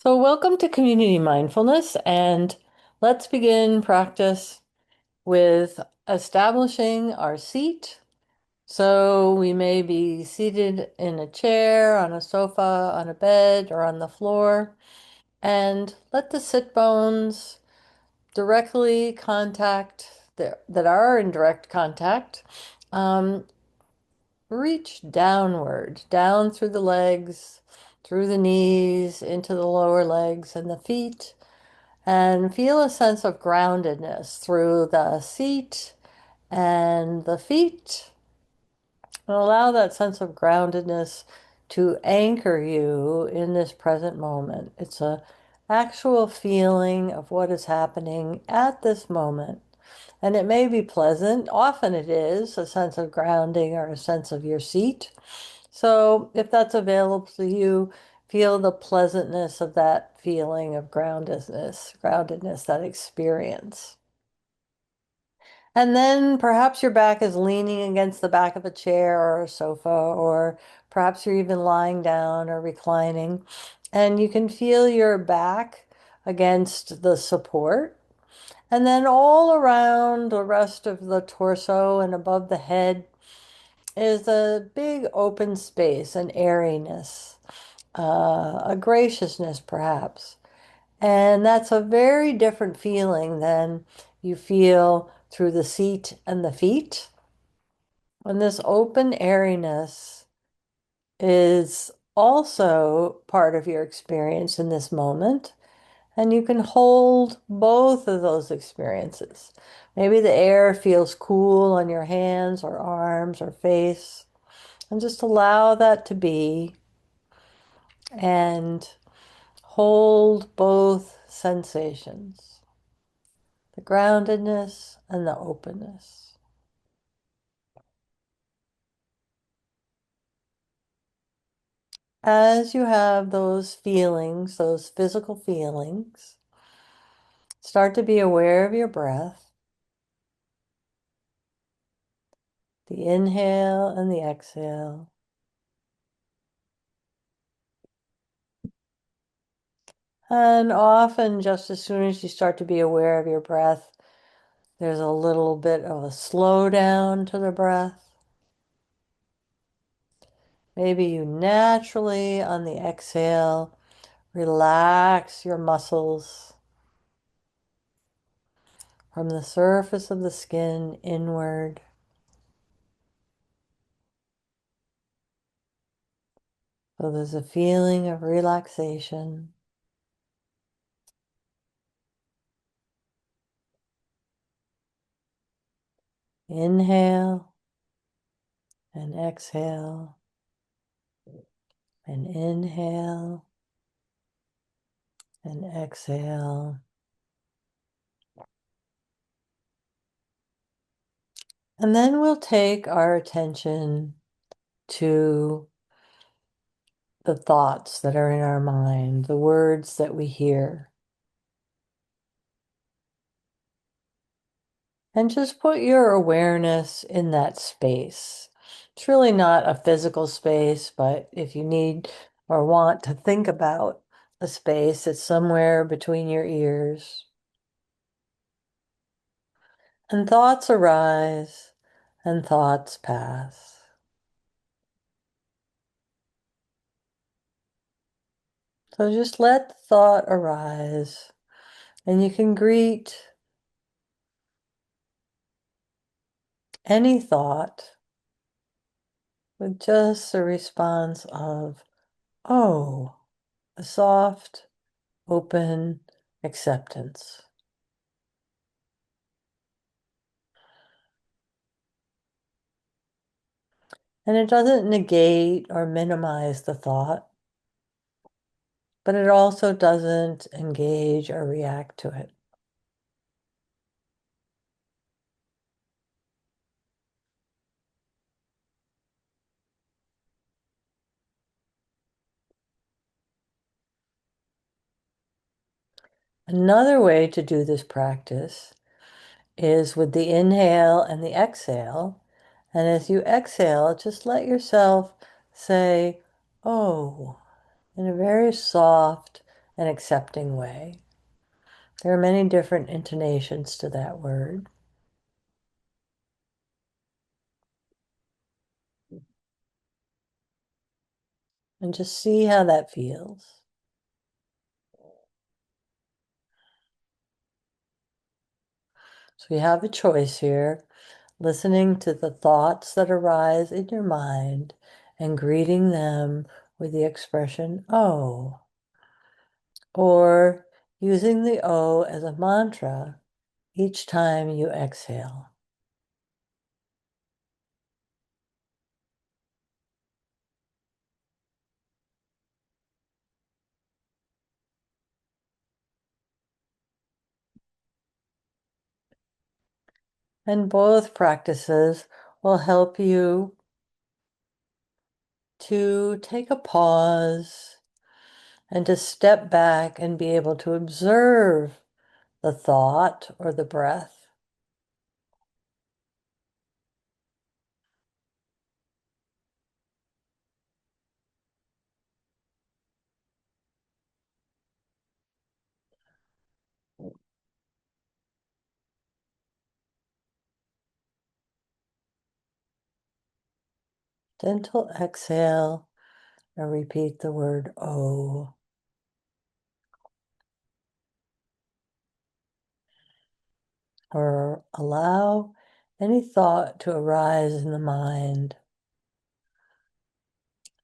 So, welcome to Community Mindfulness, and let's begin practice with establishing our seat. So, we may be seated in a chair, on a sofa, on a bed, or on the floor, and let the sit bones directly that are in direct contact, um, reach downward, down through the legs, through the knees, into the lower legs and the feet. And feel a sense of groundedness through the seat and the feet. And allow that sense of groundedness to anchor you in this present moment. It's a actual feeling of what is happening at this moment. And it may be pleasant. Often it is a sense of grounding or a sense of your seat. So if that's available to you, feel the pleasantness of that feeling of groundedness, that experience. And then perhaps your back is leaning against the back of a chair or a sofa, or perhaps you're even lying down or reclining, and you can feel your back against the support. And then all around the rest of the torso and above the head is a big open space, an airiness, a graciousness, perhaps. And that's a very different feeling than you feel through the seat and the feet. And this open airiness is also part of your experience in this moment. And you can hold both of those experiences. Maybe the air feels cool on your hands or arms or face, and just allow that to be and hold both sensations, the groundedness and the openness. As you have those feelings, those physical feelings, start to be aware of your breath, the inhale and the exhale. And often, just as soon as you start to be aware of your breath, there's a little bit of a slowdown to the breath. Maybe you naturally, on the exhale, relax your muscles from the surface of the skin inward. So there's a feeling of relaxation. Inhale and exhale and inhale and exhale. And then we'll take our attention to the thoughts that are in our mind, the words that we hear. And just put your awareness in that space. It's really not a physical space, but if you need or want to think about a space, it's somewhere between your ears. And thoughts arise and thoughts pass. So just let the thought arise, and you can greet any thought with just a response of, oh, a soft, open acceptance. And it doesn't negate or minimize the thought, but it also doesn't engage or react to it. Another way to do this practice is with the inhale and the exhale. And as you exhale, just let yourself say, oh, in a very soft and accepting way. There are many different intonations to that word. And just see how that feels. So you have a choice here, listening to the thoughts that arise in your mind and greeting them with the expression, oh, or using the oh as a mantra each time you exhale. And both practices will help you to take a pause and to step back and be able to observe the thought or the breath. Gentle exhale and repeat the word oh. Or allow any thought to arise in the mind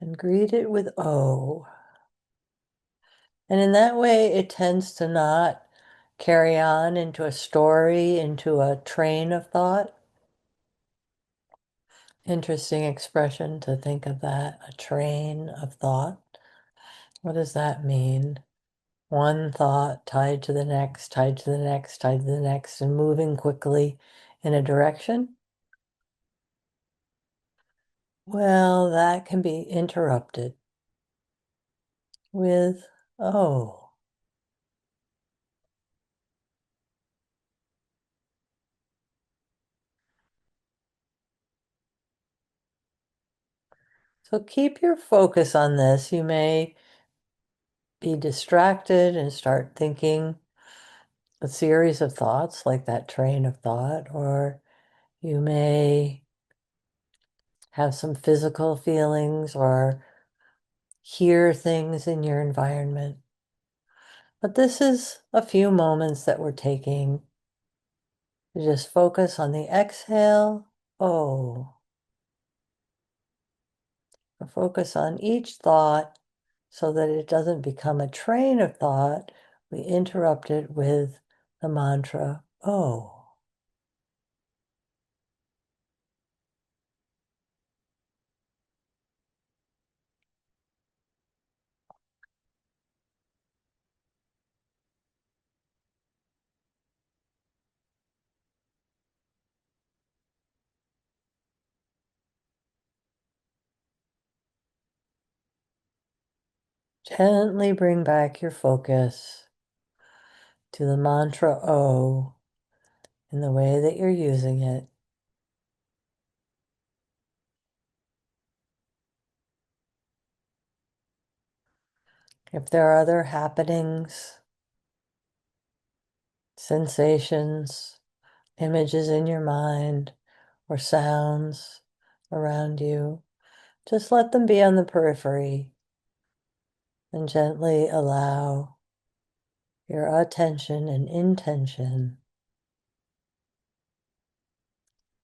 and greet it with oh. And in that way, it tends to not carry on into a story, into a train of thought. Interesting expression to think of that, a train of thought. What does that mean? One thought tied to the next, tied to the next, tied to the next, and moving quickly in a direction? Well, that can be interrupted with, oh. So keep your focus on this. You may be distracted and start thinking a series of thoughts like that train of thought, or you may have some physical feelings or hear things in your environment. But this is a few moments that we're taking to just focus on the exhale, oh, or focus on each thought so that it doesn't become a train of thought. We interrupt it with the mantra, oh. Gently bring back your focus to the mantra O in the way that you're using it. If there are other happenings, sensations, images in your mind, or sounds around you, just let them be on the periphery and gently allow your attention and intention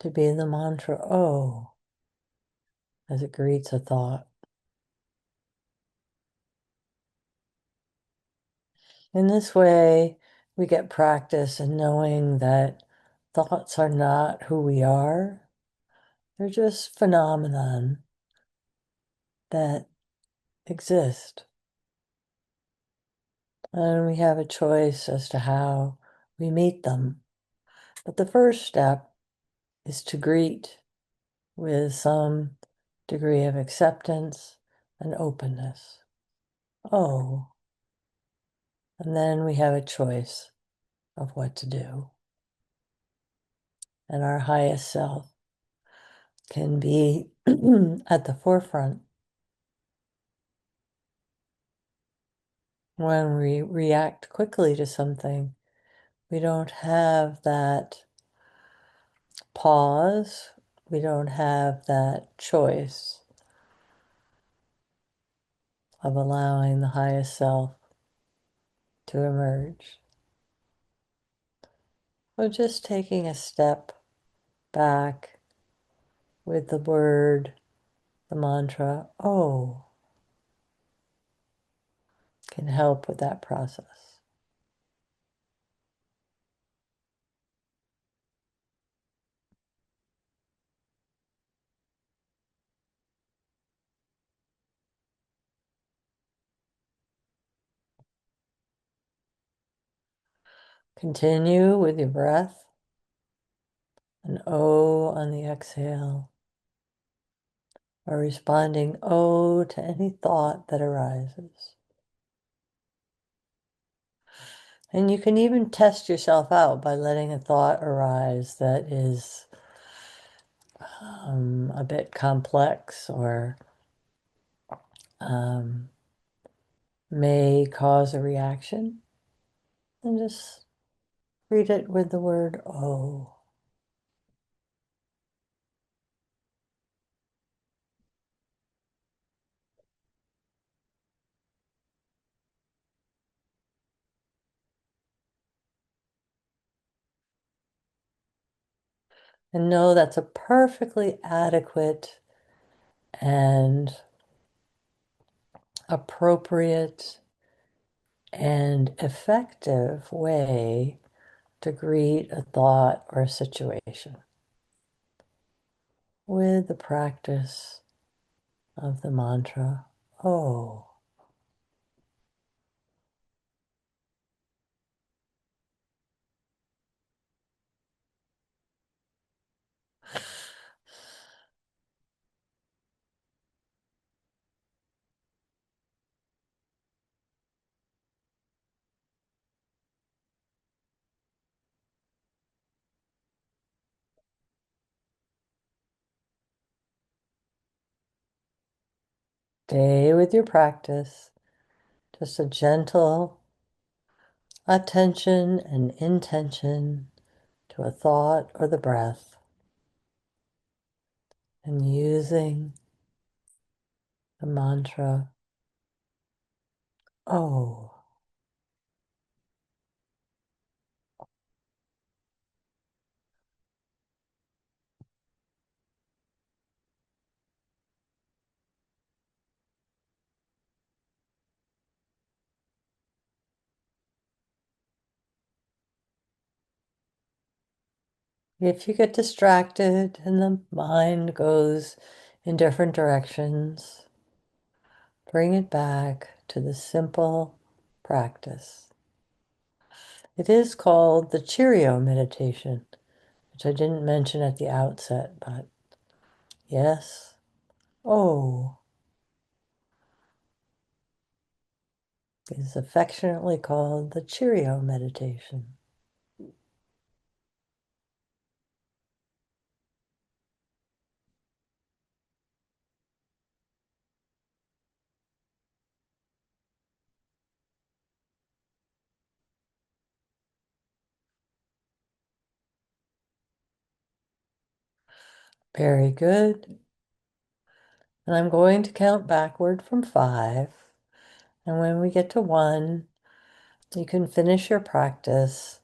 to be the mantra O as it greets a thought. In this way, we get practice in knowing that thoughts are not who we are. They're just phenomenon that exist. And we have a choice as to how we meet them. But the first step is to greet with some degree of acceptance and openness. Oh, and then we have a choice of what to do. And our highest self can be at the forefront When we react quickly to something, we don't have that pause, we don't have that choice of allowing the highest self to emerge. So just taking a step back with the word, the mantra, oh, can help with that process. Continue with your breath, an O on the exhale, or responding O to any thought that arises. And you can even test yourself out by letting a thought arise that is a bit complex or um, may cause a reaction, and just greet it with the word "oh." And know that's a perfectly adequate and appropriate and effective way to greet a thought or a situation with the practice of the mantra, oh. Stay with your practice, just a gentle attention and intention to a thought or the breath, and using the mantra, oh. If you get distracted and the mind goes in different directions, bring it back to the simple practice. It is called the Cheerio Meditation, which I didn't mention at the outset, but yes, oh, is affectionately called the Cheerio Meditation. Very good. And I'm going to count backward from 5. And when we get to 1, you can finish your practice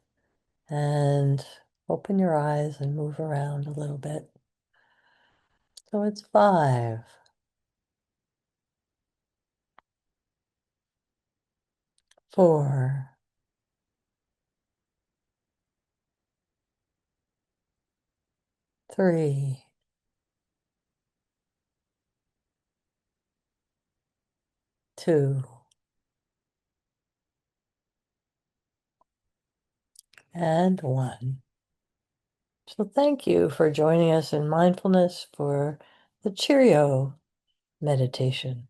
and open your eyes and move around a little bit. So it's 5, 4, 3, 2, and 1. So thank you for joining us in mindfulness for the Cheerio meditation.